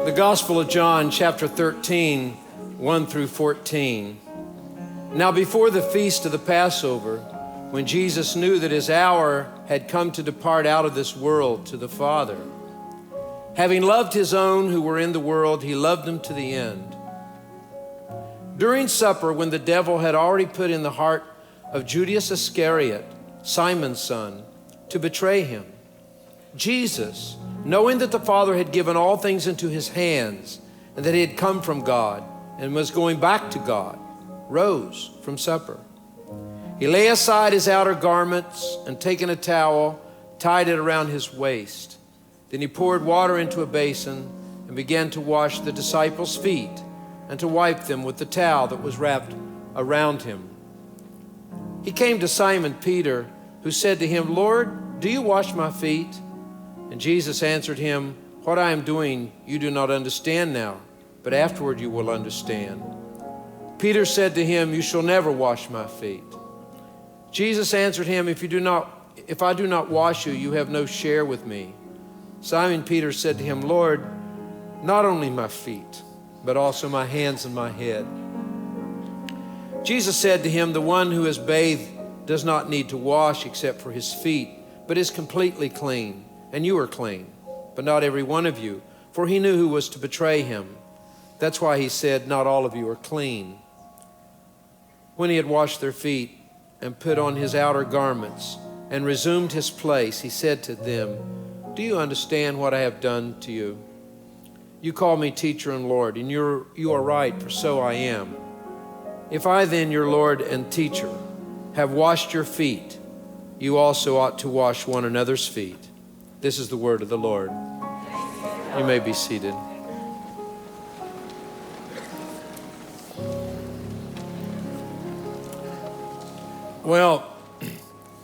The Gospel of John, chapter 13, 1 through 14. Now before the feast of the Passover, when Jesus knew that his hour had come to depart out of this world to the Father, having loved his own who were in the world, he loved them to the end. During supper, when the devil had already put in the heart of Judas Iscariot, Simon's son, to betray him, Jesus, knowing that the Father had given all things into his hands, and that he had come from God and was going back to God, rose from supper. He lay aside his outer garments and taking a towel, tied it around his waist. Then he poured water into a basin and began to wash the disciples' feet and to wipe them with the towel that was wrapped around him. He came to Simon Peter, who said to him, "Lord, do you wash my feet?" And Jesus answered him, "What I am doing you do not understand now, but afterward you will understand." Peter said to him, "You shall never wash my feet." Jesus answered him, If I do not wash you, you have no share with me." Simon Peter said to him, "Lord, not only my feet, but also my hands and my head." Jesus said to him, "The one who is bathed does not need to wash except for his feet, but is completely clean. And you are clean, but not every one of you." For he knew who was to betray him. That's why he said, "Not all of you are clean." When he had washed their feet and put on his outer garments and resumed his place, he said to them, "Do you understand what I have done to you? You call me teacher and Lord, and you are right, for so I am. If I then, your Lord and teacher, have washed your feet, you also ought to wash one another's feet." This is the word of the Lord. You may be seated. Well,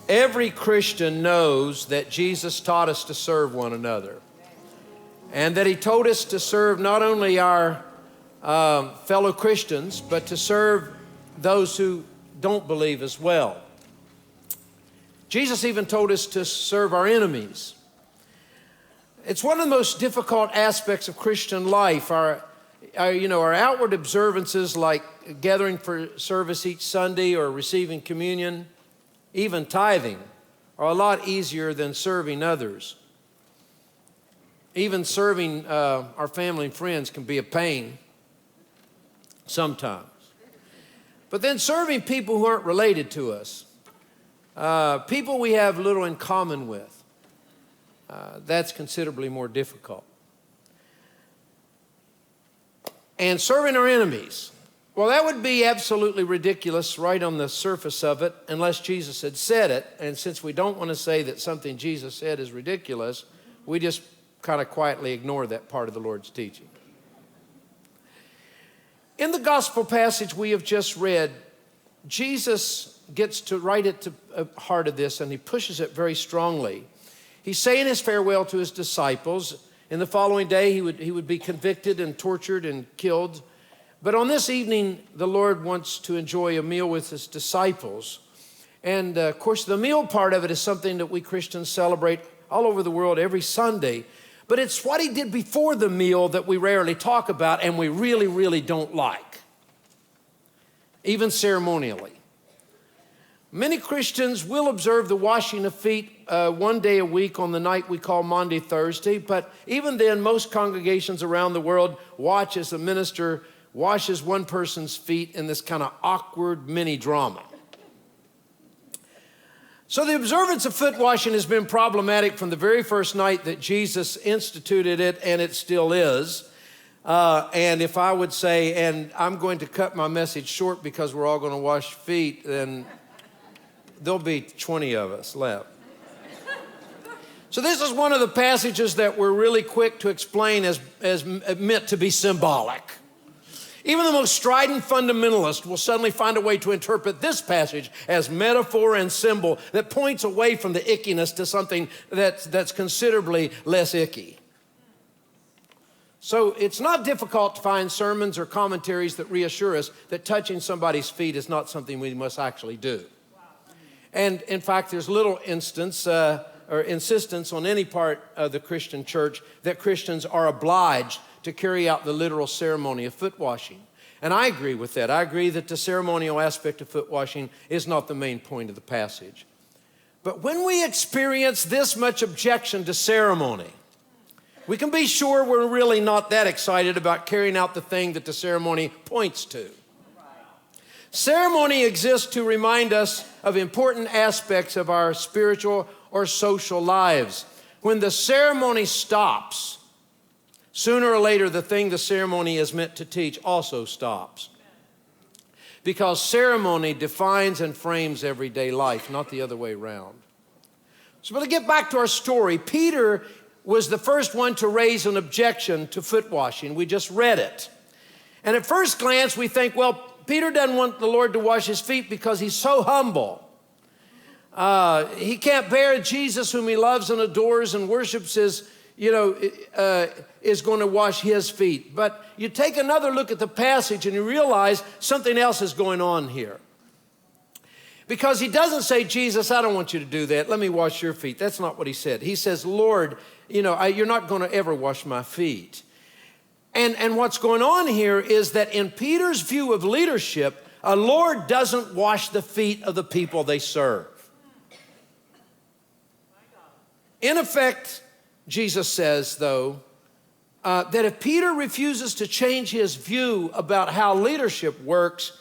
every Christian knows that Jesus taught us to serve one another, and that he told us to serve not only our fellow Christians, but to serve those who don't believe as well. Jesus even told us to serve our enemies. It's one of the most difficult aspects of Christian life. Our outward observances like gathering for service each Sunday or receiving communion, even tithing, are a lot easier than serving others. Even serving our family and friends can be a pain sometimes. But then serving people who aren't related to us, people we have little in common with, that's considerably more difficult. And serving our enemies, well, that would be absolutely ridiculous right on the surface of it, unless Jesus had said it. And since we don't want to say that something Jesus said is ridiculous, we just kind of quietly ignore that part of the Lord's teaching. In the gospel passage we have just read, Jesus gets to right at the heart of this, and he pushes it very strongly. He's saying his farewell to his disciples. In the following day, he would be convicted and tortured and killed. But on this evening, the Lord wants to enjoy a meal with his disciples. And of course, the meal part of it is something that we Christians celebrate all over the world every Sunday. But it's what he did before the meal that we rarely talk about and we really, really don't like, even ceremonially. Many Christians will observe the washing of feet one day a week on the night we call Maundy Thursday, but even then, most congregations around the world watch as the minister washes one person's feet in this kind of awkward mini drama. So the observance of foot washing has been problematic from the very first night that Jesus instituted it, and it still is. And if I would say, and I'm going to cut my message short because we're all going to wash feet, then there'll be 20 of us left. So this is one of the passages that we're really quick to explain as meant to be symbolic. Even the most strident fundamentalist will suddenly find a way to interpret this passage as metaphor and symbol that points away from the ickiness to something that's considerably less icky. So it's not difficult to find sermons or commentaries that reassure us that touching somebody's feet is not something we must actually do. And in fact, there's little insistence on any part of the Christian church that Christians are obliged to carry out the literal ceremony of foot washing. And I agree with that. I agree that the ceremonial aspect of foot washing is not the main point of the passage. But when we experience this much objection to ceremony, we can be sure we're really not that excited about carrying out the thing that the ceremony points to. Ceremony exists to remind us of important aspects of our spiritual or social lives. When the ceremony stops, sooner or later the thing the ceremony is meant to teach also stops. Because ceremony defines and frames everyday life, not the other way around. So, but to get back to our story, Peter was the first one to raise an objection to foot washing. We just read it. And at first glance, we think, well, Peter doesn't want the Lord to wash his feet because he's so humble. He can't bear Jesus, whom he loves and adores and worships, is going to wash his feet. But you take another look at the passage and you realize something else is going on here. Because he doesn't say, Jesus, I don't want you to do that. Let me wash your feet. That's not what he said. He says, Lord, you're not going to ever wash my feet. And what's going on here is that in Peter's view of leadership, a Lord doesn't wash the feet of the people they serve. In effect, Jesus says, though, that if Peter refuses to change his view about how leadership works,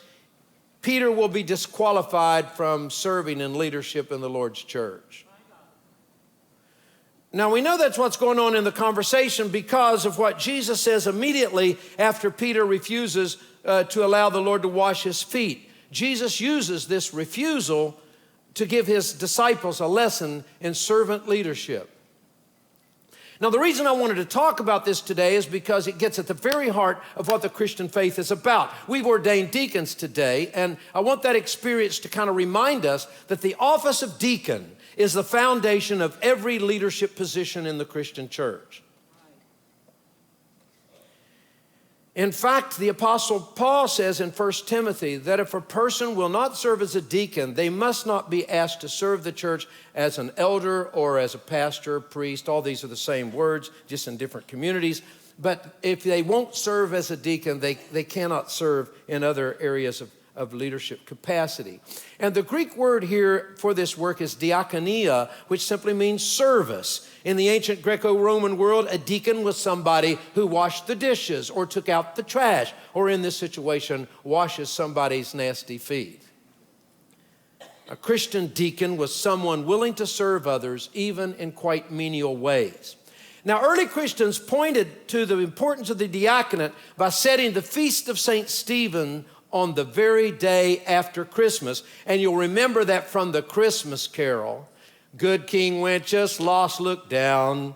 Peter will be disqualified from serving in leadership in the Lord's church. Now, we know that's what's going on in the conversation because of what Jesus says immediately after Peter refuses to allow the Lord to wash his feet. Jesus uses this refusal to give his disciples a lesson in servant leadership. Now, the reason I wanted to talk about this today is because it gets at the very heart of what the Christian faith is about. We've ordained deacons today, and I want that experience to kind of remind us that the office of deacon is the foundation of every leadership position in the Christian church. In fact, the Apostle Paul says in 1 Timothy that if a person will not serve as a deacon, they must not be asked to serve the church as an elder or as a pastor, priest. All these are the same words, just in different communities. But if they won't serve as a deacon, they cannot serve in other areas of leadership capacity. And the Greek word here for this work is diakonia, which simply means service. In the ancient Greco-Roman world, a deacon was somebody who washed the dishes or took out the trash, or in this situation, washes somebody's nasty feet. A Christian deacon was someone willing to serve others, even in quite menial ways. Now, early Christians pointed to the importance of the diaconate by setting the feast of St. Stephen on the very day after Christmas. And you'll remember that from the Christmas carol. Good King Wenceslas looked down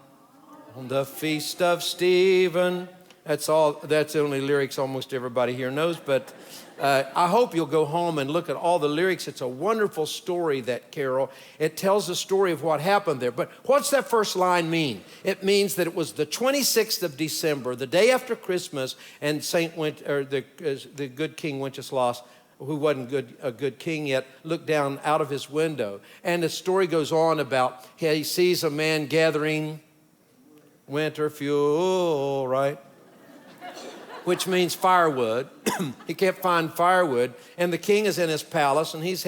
on the feast of Stephen. That's the only lyrics almost everybody here knows, but I hope you'll go home and look at all the lyrics. It's a wonderful story, that carol. It tells the story of what happened there. But what's that first line mean? It means that it was the 26th of December, the day after Christmas, and the good King Wenceslas, who wasn't a good king yet, looked down out of his window. And the story goes on about he sees a man gathering winter fuel, right? Which means firewood. He can't find firewood. And the king is in his palace, and he's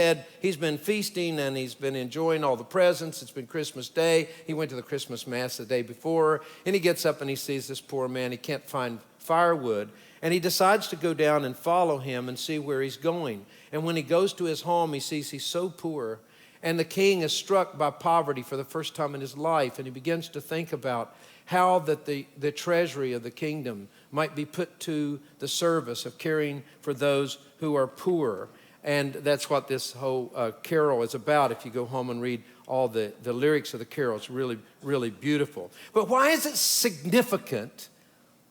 been feasting, and he's been enjoying all the presents. It's been Christmas Day. He went to the Christmas Mass the day before, and he gets up and he sees this poor man. He can't find firewood. And he decides to go down and follow him and see where he's going. And when he goes to his home, he sees he's so poor. And the king is struck by poverty for the first time in his life. And he begins to think about how that the treasury of the kingdom might be put to the service of caring for those who are poor. And that's what this whole carol is about. If you go home and read all the lyrics of the carol, it's really, really beautiful. But why is it significant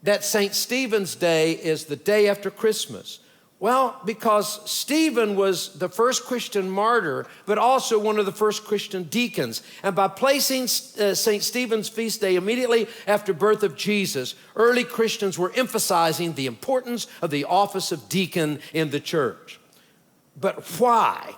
that St. Stephen's Day is the day after Christmas? Well, because Stephen was the first Christian martyr, but also one of the first Christian deacons. And by placing St. Stephen's feast day immediately after birth of Jesus, early Christians were emphasizing the importance of the office of deacon in the church. But why?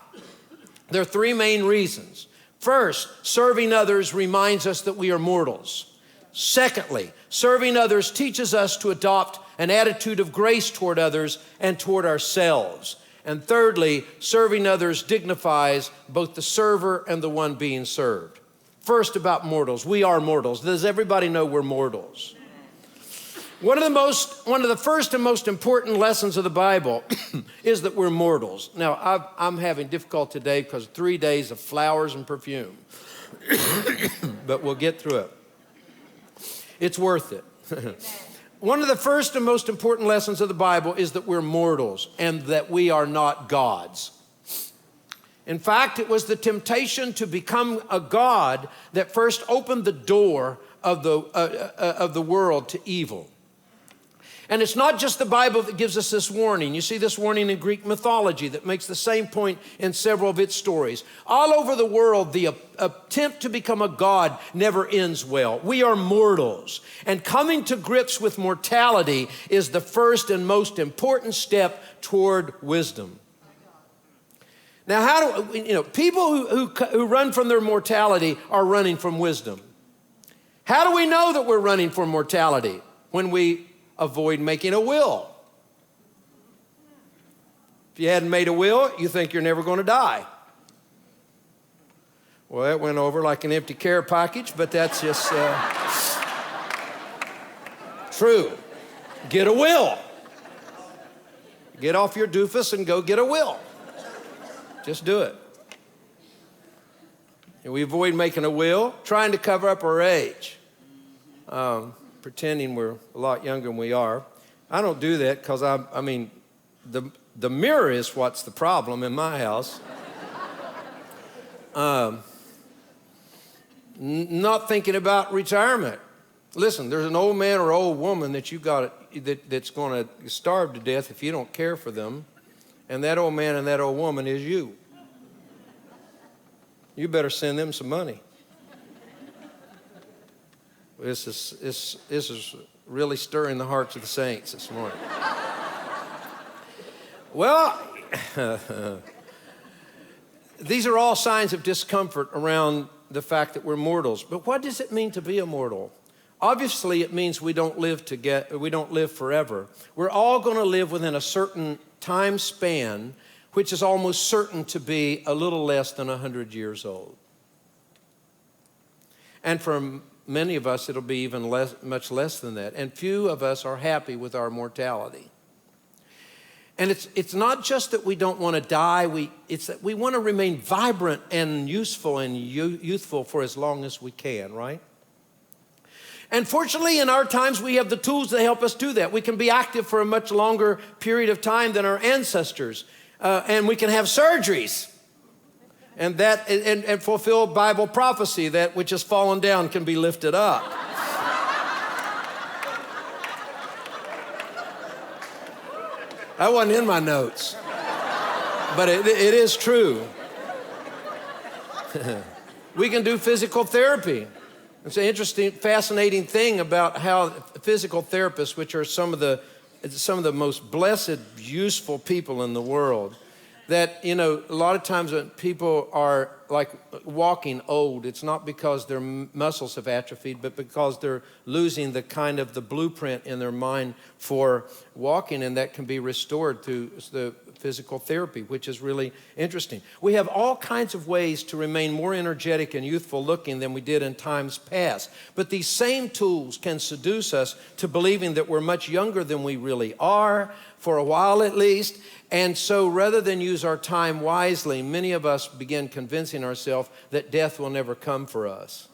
There are three main reasons. First, serving others reminds us that we are mortals. Secondly, serving others teaches us to adopt an attitude of grace toward others and toward ourselves. And thirdly, serving others dignifies both the server and the one being served. First, about mortals. We are mortals. Does everybody know we're mortals? One of the first and most important lessons of the Bible is that we're mortals. Now, I'm having difficulty today because 3 days of flowers and perfume. But we'll get through it. It's worth it. One of the first and most important lessons of the Bible is that we're mortals and that we are not gods. In fact, it was the temptation to become a god that first opened the door of the world to evil. And it's not just the Bible that gives us this warning. You see this warning in Greek mythology that makes the same point in several of its stories. All over the world, the attempt to become a god never ends well. We are mortals. And coming to grips with mortality is the first and most important step toward wisdom. Now, people who run from their mortality are running from wisdom. How do we know that we're running from mortality? When we avoid making a will. If you hadn't made a will, you think you're never going to die. Well, that went over like an empty care package, but that's just true. Get a will. Get off your doofus and go get a will. Just do it. And we avoid making a will, trying to cover up our age. Pretending we're a lot younger than we are. I don't do that because the mirror is what's the problem in my house. Not thinking about retirement. Listen, there's an old man or old woman that you got that's going to starve to death if you don't care for them, and that old man and that old woman is you. You better send them some money. This is really stirring the hearts of the saints this morning. Well, these are all signs of discomfort around the fact that we're mortals. But what does it mean to be a mortal? Obviously, it means we don't live forever. We're all going to live within a certain time span, which is almost certain to be a little less than 100 years old. And for many of us, it'll be even much less than that. And few of us are happy with our mortality. And it's not just that we don't want to die, it's that we want to remain vibrant and useful and youthful for as long as we can, right? And fortunately, in our times, we have the tools that help us do that. We can be active for a much longer period of time than our ancestors. And we can have surgeries. And fulfill Bible prophecy, that which has fallen down can be lifted up. That wasn't in my notes, but it is true. We can do physical therapy. It's an interesting, fascinating thing about how physical therapists, which are some of the most blessed, useful people in the world, that, a lot of times when people are like walking old, it's not because their muscles have atrophied, but because they're losing the blueprint in their mind for walking, and that can be restored through the physical therapy, which is really interesting. We have all kinds of ways to remain more energetic and youthful looking than we did in times past. But these same tools can seduce us to believing that we're much younger than we really are, for a while at least. And so rather than use our time wisely, many of us begin convincing ourselves that death will never come for us.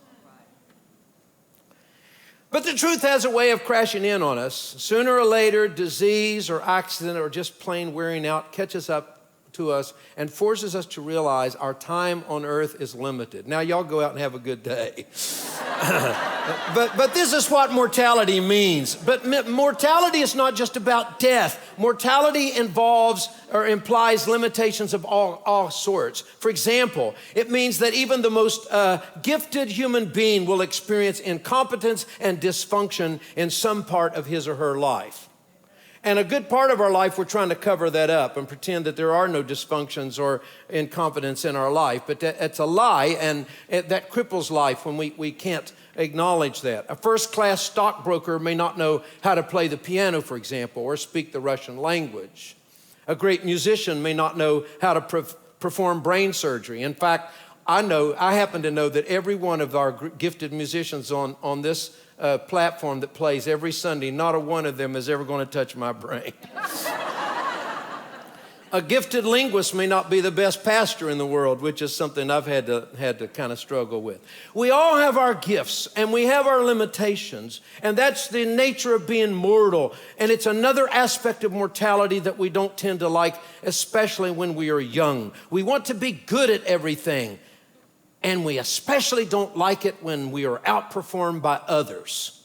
But the truth has a way of crashing in on us. Sooner or later, disease or accident or just plain wearing out catches up to us and forces us to realize our time on earth is limited. Now, y'all go out and have a good day. But this is what mortality means. But mortality is not just about death. Mortality involves or implies limitations of all sorts. For example, it means that even the most gifted human being will experience incompetence and dysfunction in some part of his or her life. And a good part of our life, we're trying to cover that up and pretend that there are no dysfunctions or incompetence in our life. But that's a lie, and that cripples life when we can't acknowledge that. A first-class stockbroker may not know how to play the piano, for example, or speak the Russian language. A great musician may not know how to perform brain surgery. In fact, I happen to know that every one of our gifted musicians on this platform that plays every Sunday, not a one of them is ever going to touch my brain. A gifted linguist may not be the best pastor in the world, which is something I've had to kind of struggle with. We all have our gifts and we have our limitations, and that's the nature of being mortal. And it's another aspect of mortality that we don't tend to like, especially when we are young. We want to be good at everything, and we especially don't like it when we are outperformed by others.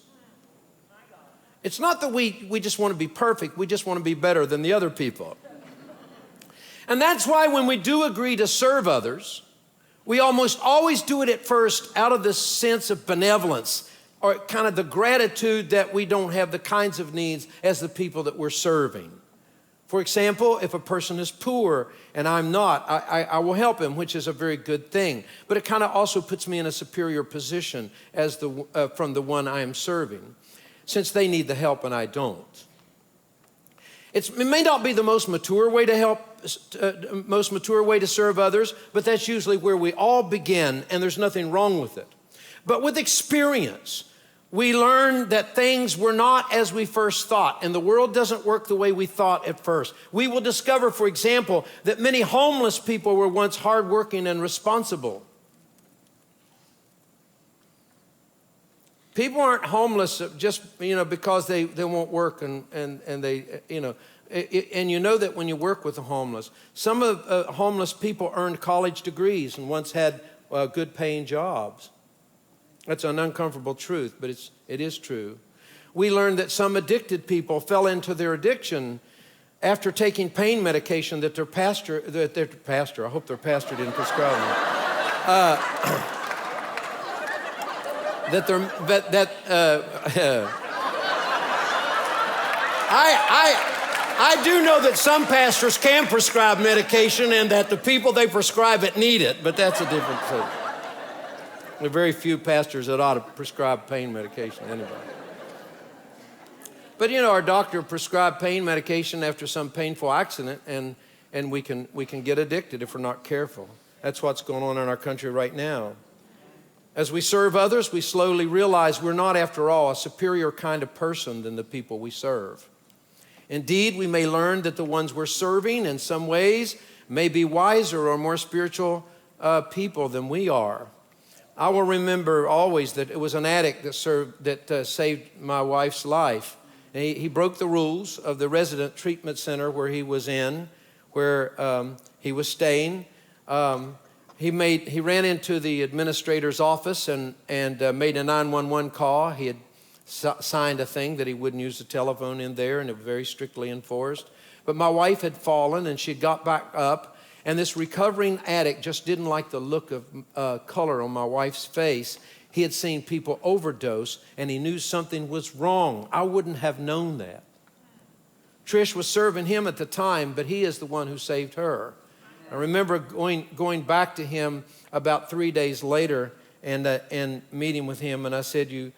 It's not that we just want to be perfect, we just want to be better than the other people. And that's why when we do agree to serve others, we almost always do it at first out of this sense of benevolence, or kind of the gratitude that we don't have the kinds of needs as the people that we're serving. For example, if a person is poor and I'm not, I will help him, which is a very good thing. But it kind of also puts me in a superior position as from the one I am serving, since they need the help and I don't. It may not be the most mature way to serve others, but that's usually where we all begin, and there's nothing wrong with it. But with experience, we learn that things were not as we first thought, and the world doesn't work the way we thought at first. We will discover, for example, that many homeless people were once hardworking and responsible. People aren't homeless just, because they won't work and they, and you know that when you work with the homeless. Some of homeless people earned college degrees and once had good paying jobs. That's an uncomfortable truth, but it is true. We learned that some addicted people fell into their addiction after taking pain medication that their pastor, I hope their pastor didn't prescribe them. I do know that some pastors can prescribe medication and that the people they prescribe it need it, but that's a different thing. There are very few pastors that ought to prescribe pain medication to anybody. But our doctor prescribed pain medication after some painful accident, and we can get addicted if we're not careful. That's what's going on in our country right now. As we serve others, we slowly realize we're not, after all, a superior kind of person than the people we serve. Indeed, we may learn that the ones we're serving in some ways may be wiser or more spiritual people than we are. I will remember always that it was an addict that saved my wife's life. And he broke the rules of the resident treatment center where he was in, where he was staying. He ran into the administrator's office and made a 911 call. He had signed a thing that he wouldn't use the telephone in there, and it was very strictly enforced. But my wife had fallen, and she got back up, and this recovering addict just didn't like the look of color on my wife's face. He had seen people overdose, and he knew something was wrong. I wouldn't have known that. Trish was serving him at the time, but he is the one who saved her. I remember going back to him about 3 days later and meeting with him, and I said, "You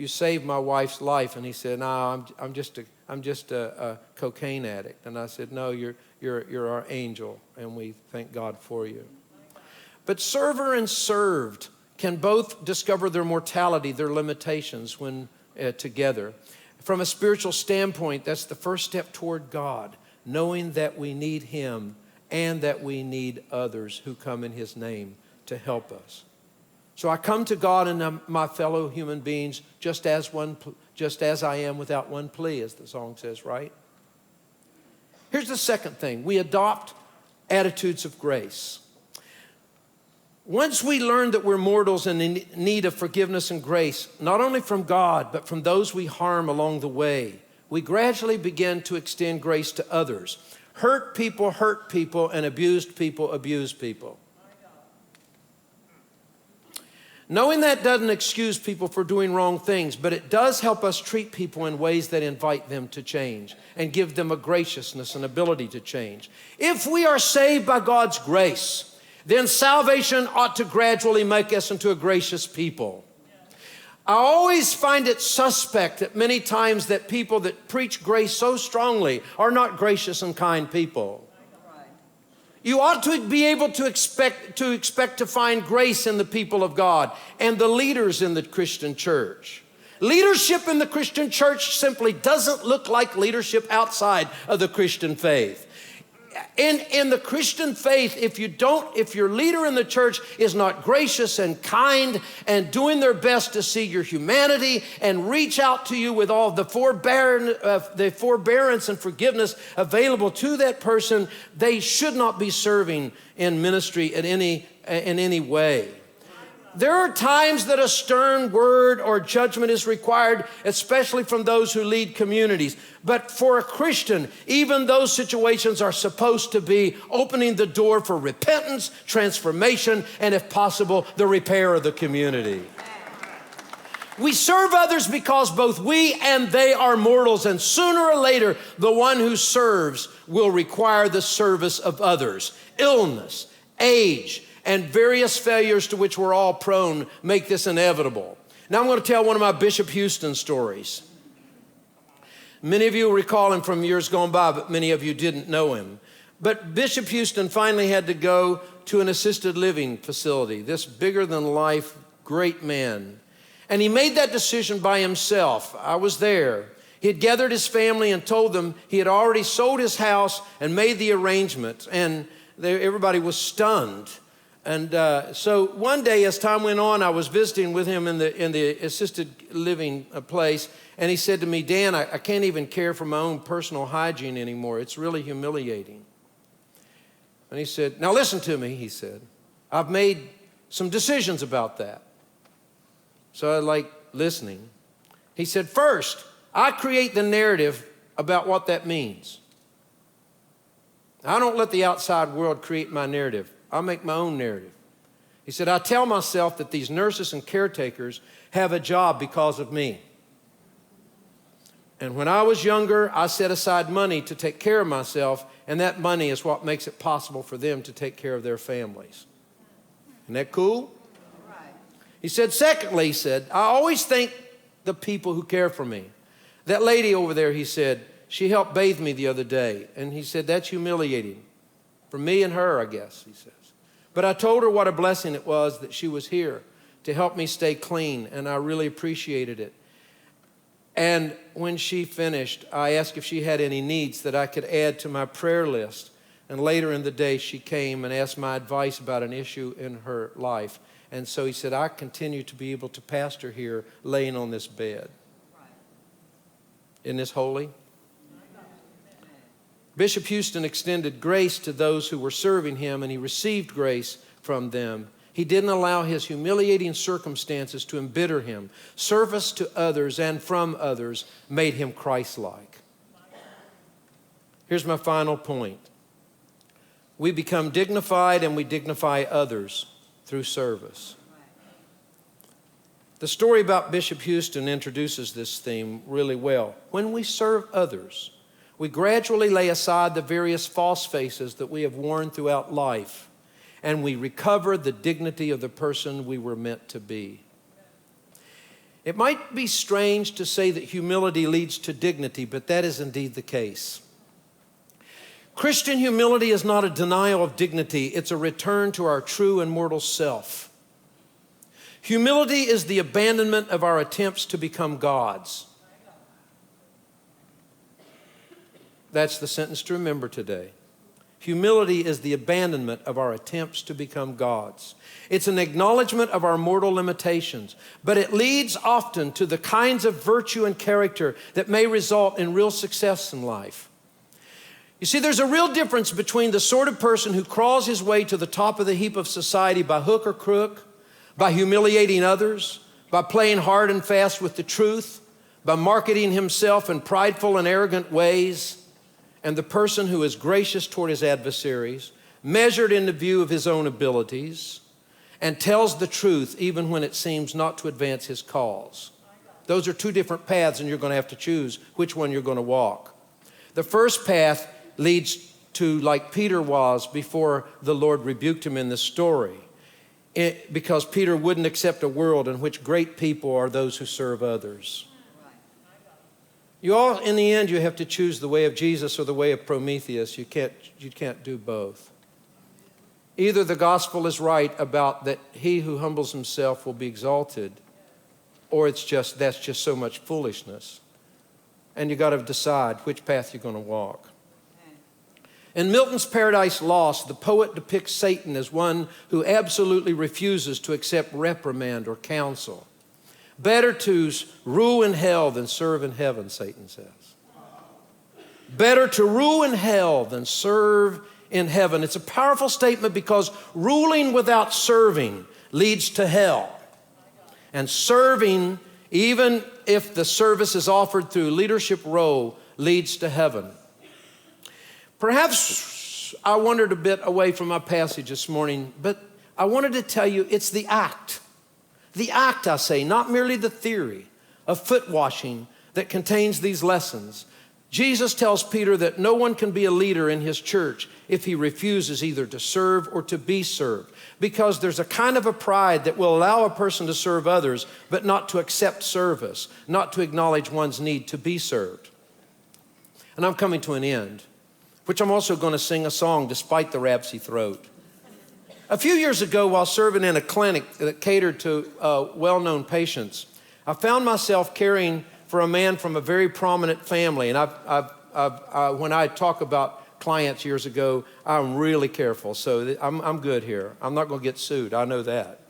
saved my wife's life," and he said, "No, I'm just a cocaine addict." And I said, "No, you're our angel, and we thank God for you." But server and served can both discover their mortality, their limitations when together. From a spiritual standpoint, that's the first step toward God, knowing that we need Him and that we need others who come in His name to help us. So I come to God and my fellow human beings just as I am, without one plea, as the song says, right? Here's the second thing. We adopt attitudes of grace. Once we learn that we're mortals and in need of forgiveness and grace, not only from God, but from those we harm along the way, we gradually begin to extend grace to others. Hurt people, and abused people abuse people. Knowing that doesn't excuse people for doing wrong things, but it does help us treat people in ways that invite them to change and give them a graciousness and ability to change. If we are saved by God's grace, then salvation ought to gradually make us into a gracious people. I always find it suspect that many times that people that preach grace so strongly are not gracious and kind people. You ought to be able to expect to find grace in the people of God and the leaders in the Christian church. Leadership in the Christian church simply doesn't look like leadership outside of the Christian faith. In the Christian faith, if your leader in the church is not gracious and kind and doing their best to see your humanity and reach out to you with all the forbearance and forgiveness available to that person, they should not be serving in ministry in any way. There are times that a stern word or judgment is required, especially from those who lead communities. But for a Christian, even those situations are supposed to be opening the door for repentance, transformation, and if possible, the repair of the community. We serve others because both we and they are mortals, and sooner or later, the one who serves will require the service of others. Illness, age, and various failures to which we're all prone make this inevitable. Now I'm going to tell one of my Bishop Houston stories. Many of you recall him from years gone by, but many of you didn't know him. But Bishop Houston finally had to go to an assisted living facility, this bigger-than-life great man. And he made that decision by himself. I was there. He had gathered his family and told them he had already sold his house and made the arrangements, and everybody was stunned. And so one day, as time went on, I was visiting with him in the assisted living place, and he said to me, Dan, I can't even care for my own personal hygiene anymore. It's really humiliating. And he said, now listen to me, he said. I've made some decisions about that. So I like listening. He said, first, I create the narrative about what that means. I don't let the outside world create my narrative. I'll make my own narrative. He said, I tell myself that these nurses and caretakers have a job because of me. And when I was younger, I set aside money to take care of myself, and that money is what makes it possible for them to take care of their families. Isn't that cool? Right. He said, secondly, he said, I always thank the people who care for me. That lady over there, he said, she helped bathe me the other day. And he said, that's humiliating. For me and her, I guess, he says. But I told her what a blessing it was that she was here to help me stay clean, and I really appreciated it. And when she finished, I asked if she had any needs that I could add to my prayer list. And later in the day, she came and asked my advice about an issue in her life. And so he said, I continue to be able to pastor here laying on this bed. Isn't this holy? Bishop Houston extended grace to those who were serving him, and he received grace from them. He didn't allow his humiliating circumstances to embitter him. Service to others and from others made him Christ-like. Here's my final point. We become dignified and we dignify others through service. The story about Bishop Houston introduces this theme really well. When we serve others, we gradually lay aside the various false faces that we have worn throughout life, and we recover the dignity of the person we were meant to be. It might be strange to say that humility leads to dignity, but that is indeed the case. Christian humility is not a denial of dignity, it's a return to our true and mortal self. Humility is the abandonment of our attempts to become gods. That's the sentence to remember today. Humility is the abandonment of our attempts to become gods. It's an acknowledgement of our mortal limitations, but it leads often to the kinds of virtue and character that may result in real success in life. You see, there's a real difference between the sort of person who crawls his way to the top of the heap of society by hook or crook, by humiliating others, by playing hard and fast with the truth, by marketing himself in prideful and arrogant ways, and the person who is gracious toward his adversaries, measured in the view of his own abilities, and tells the truth even when it seems not to advance his cause. Those are two different paths, and you're going to have to choose which one you're going to walk. The first path leads to like Peter was before the Lord rebuked him in this story. because Peter wouldn't accept a world in which great people are those who serve others. You all, in the end, you have to choose the way of Jesus or the way of Prometheus. You can't do both. Either the gospel is right about that he who humbles himself will be exalted, or that's just so much foolishness. And you got to decide which path you're going to walk. In Milton's Paradise Lost, the poet depicts Satan as one who absolutely refuses to accept reprimand or counsel. Better to rule in hell than serve in heaven, Satan says. Better to rule in hell than serve in heaven. It's a powerful statement because ruling without serving leads to hell. And serving, even if the service is offered through leadership role, leads to heaven. Perhaps I wandered a bit away from my passage this morning, but I wanted to tell you it's the act. The act, I say, not merely the theory of foot washing that contains these lessons. Jesus tells Peter that no one can be a leader in his church if he refuses either to serve or to be served, because there's a kind of a pride that will allow a person to serve others, but not to accept service, not to acknowledge one's need to be served. And I'm coming to an end, which I'm also going to sing a song despite the raspy throat. A few years ago, while serving in a clinic that catered to well-known patients, I found myself caring for a man from a very prominent family. And when I talk about clients years ago, I'm really careful. So I'm good here. I'm not going to get sued. I know that.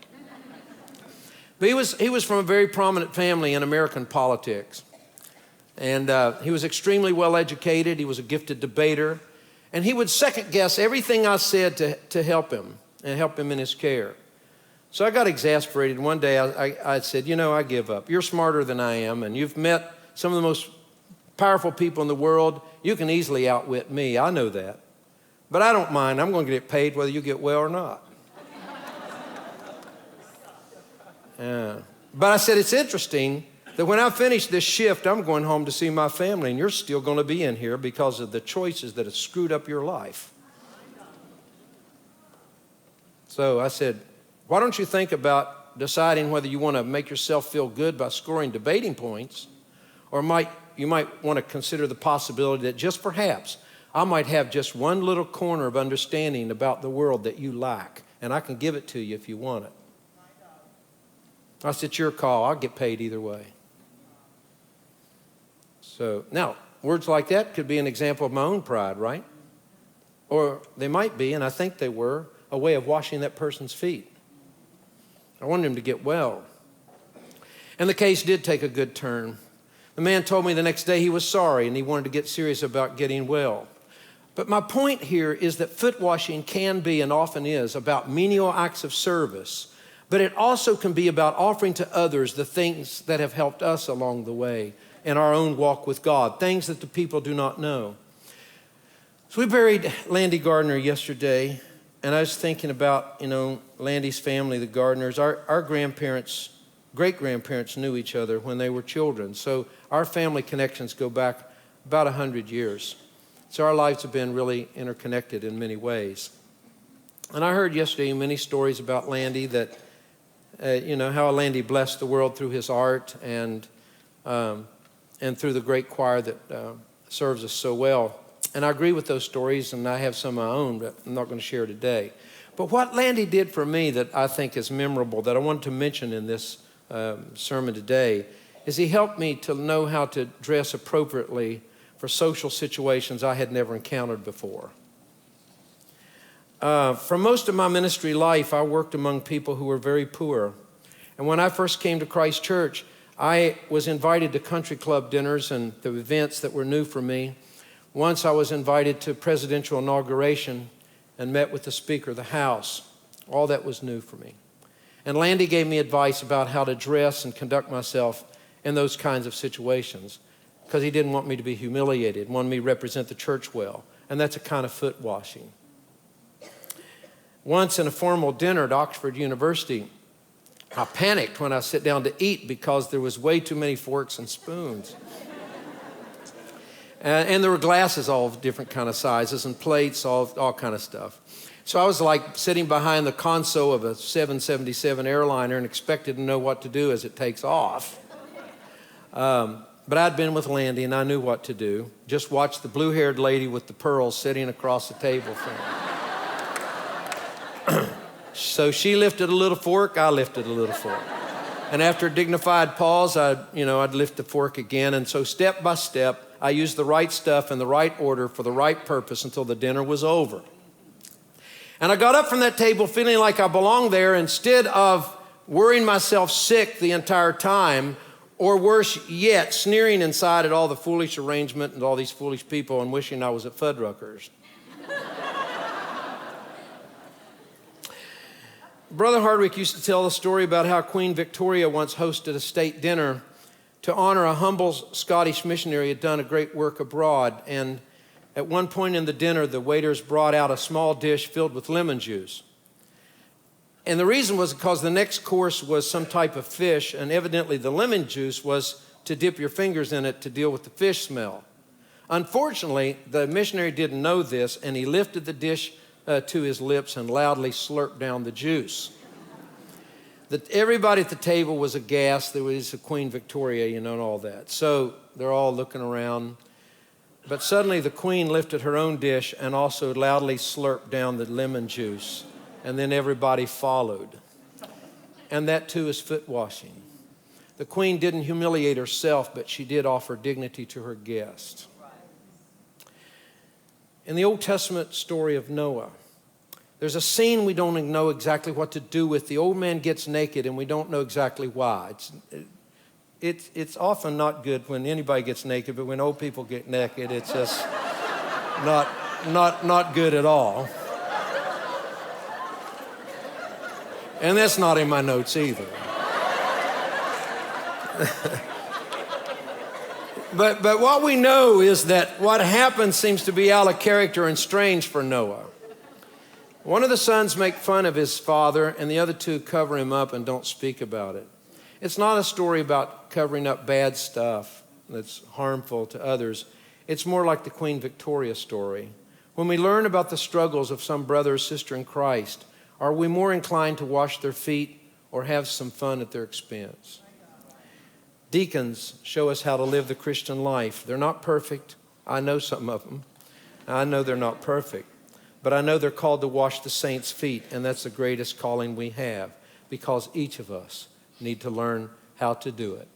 But he was from a very prominent family in American politics. And he was extremely well educated. He was a gifted debater. And he would second guess everything I said to help him and help him in his care. So I got exasperated. One day I said, I give up. You're smarter than I am, and you've met some of the most powerful people in the world. You can easily outwit me. I know that. But I don't mind. I'm going to get paid whether you get well or not. But I said, it's interesting that when I finish this shift, I'm going home to see my family, and you're still going to be in here because of the choices that have screwed up your life. So I said, why don't you think about deciding whether you want to make yourself feel good by scoring debating points, or you might want to consider the possibility that just perhaps I might have just one little corner of understanding about the world that you lack, and I can give it to you if you want it. I said, it's your call. I'll get paid either way. So now, words like that could be an example of my own pride, right? Or they might be, and I think they were, a way of washing that person's feet. I wanted him to get well. And the case did take a good turn. The man told me the next day he was sorry and he wanted to get serious about getting well. But my point here is that foot washing can be and often is about menial acts of service, but it also can be about offering to others the things that have helped us along the way in our own walk with God, things that the people do not know. So we buried Landy Gardner yesterday, and I was thinking about, Landy's family, the Gardners. Our grandparents, great-grandparents knew each other when they were children. So our family connections go back about 100 years. So our lives have been really interconnected in many ways. And I heard yesterday many stories about Landy that, how Landy blessed the world through his art and through the great choir that serves us so well. And I agree with those stories, and I have some of my own, but I'm not going to share today. But what Landy did for me that I think is memorable, that I wanted to mention in this sermon today, is he helped me to know how to dress appropriately for social situations I had never encountered before. For most of my ministry life, I worked among people who were very poor. And when I first came to Christ Church, I was invited to country club dinners and the events that were new for me. Once I was invited to presidential inauguration and met with the Speaker of the House. All that was new for me. And Landy gave me advice about how to dress and conduct myself in those kinds of situations because he didn't want me to be humiliated, wanted me to represent the church well. And that's a kind of foot washing. Once in a formal dinner at Oxford University, I panicked when I sat down to eat because there was way too many forks and spoons. And there were glasses all of different kind of sizes and plates, all kind of stuff. So I was like sitting behind the console of a 777 airliner and expected to know what to do as it takes off. But I'd been with Landy and I knew what to do. Just watch the blue-haired lady with the pearls sitting across the table from me. So she lifted a little fork, I lifted a little fork. And after a dignified pause, I'd lift the fork again. And so step by step, I used the right stuff in the right order for the right purpose until the dinner was over. And I got up from that table feeling like I belonged there instead of worrying myself sick the entire time, or worse yet, sneering inside at all the foolish arrangement and all these foolish people and wishing I was at Fuddruckers. Brother Hardwick used to tell the story about how Queen Victoria once hosted a state dinner to honor a humble Scottish missionary who had done a great work abroad. And at one point in the dinner, the waiters brought out a small dish filled with lemon juice. And the reason was because the next course was some type of fish, and evidently the lemon juice was to dip your fingers in it to deal with the fish smell. Unfortunately, the missionary didn't know this, and he lifted the dish to his lips and loudly slurped down the juice. Everybody at the table was aghast. There was a Queen Victoria, and all that. So they're all looking around. But suddenly the Queen lifted her own dish and also loudly slurped down the lemon juice. And then everybody followed. And that too is foot washing. The Queen didn't humiliate herself, but she did offer dignity to her guest. In the Old Testament story of Noah, there's a scene we don't know exactly what to do with. The old man gets naked and we don't know exactly why. It's often not good when anybody gets naked, but when old people get naked, it's just not good at all. And that's not in my notes either. But what we know is that what happened seems to be out of character and strange for Noah. One of the sons make fun of his father, and the other two cover him up and don't speak about it. It's not a story about covering up bad stuff that's harmful to others. It's more like the Queen Victoria story. When we learn about the struggles of some brother or sister in Christ, are we more inclined to wash their feet or have some fun at their expense? Deacons show us how to live the Christian life. They're not perfect. I know some of them. I know they're not perfect. But I know they're called to wash the saints' feet, and that's the greatest calling we have, because each of us need to learn how to do it.